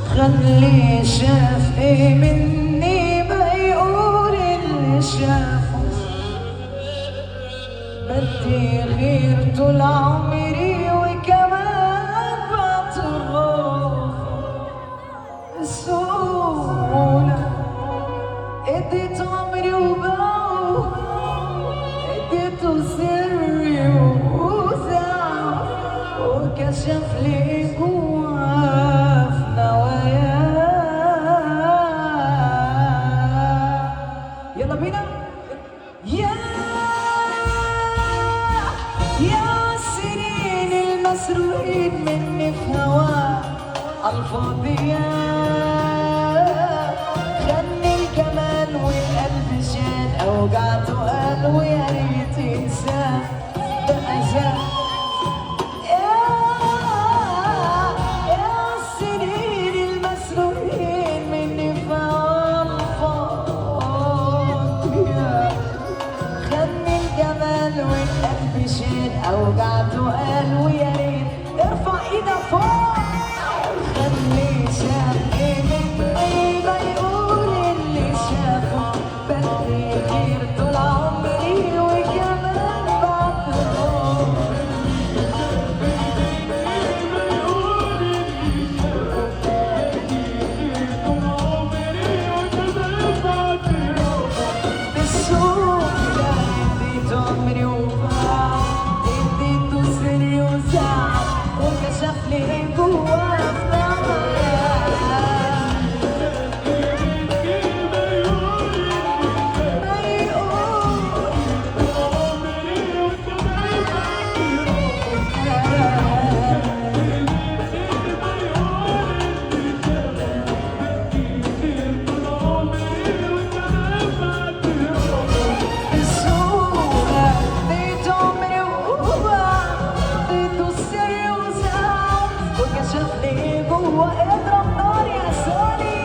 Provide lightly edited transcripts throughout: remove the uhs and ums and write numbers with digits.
خلي شاف ايه مني بيقول اللي شافه. بدي غير طول عمري وكمان بعترف السهولة. اديت عمري وباعه، اديته سري وزعف، وكشف لي جوا في نواياه. يلا بينا يا سنين المسروقين مني في هواه الفاضية. غني الجمال والقلب شال اوجعته قال ويا ريت ينساه ده أذاه. يا السنين المسروقين مني في هواه الفاضية. غني الجمال والقلب شال اوجعته قال ويا ريت. ارفع ايدك فوق. خلي شاف ايه مني بيقول اللي شافه. بدي غير طول عمري وكمان بعترف. بالسهولة اديت عمري وباع، اديته سري وزعل، وكشف لي جوا في نواياه. اضرب نار يا سولي.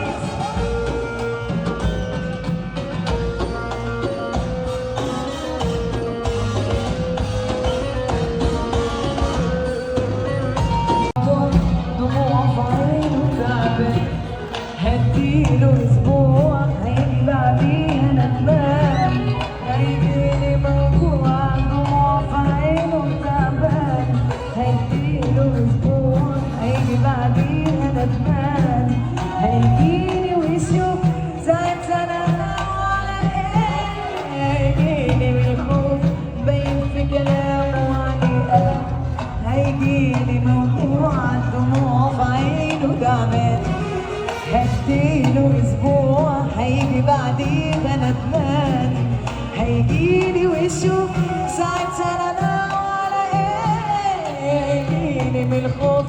دموع في عينه تعبان، هديله اسبوع هيجي بعديها ندمان. هيجيلي موجوع دموع في عينه تعبان، هديله اسبوع هيجي بعديها ندمان. هيجيني ويشوف ساعتها انا على ايه. هيجيني بالخوف باين في كلامه علي قلق. هيجيلي موجوع دموع في عينه تعبان، هديله اسبوع هيجي بعديها ندمان. هيجيلي ويشوف ساعتها انا على ايه. هيجيني من الخوف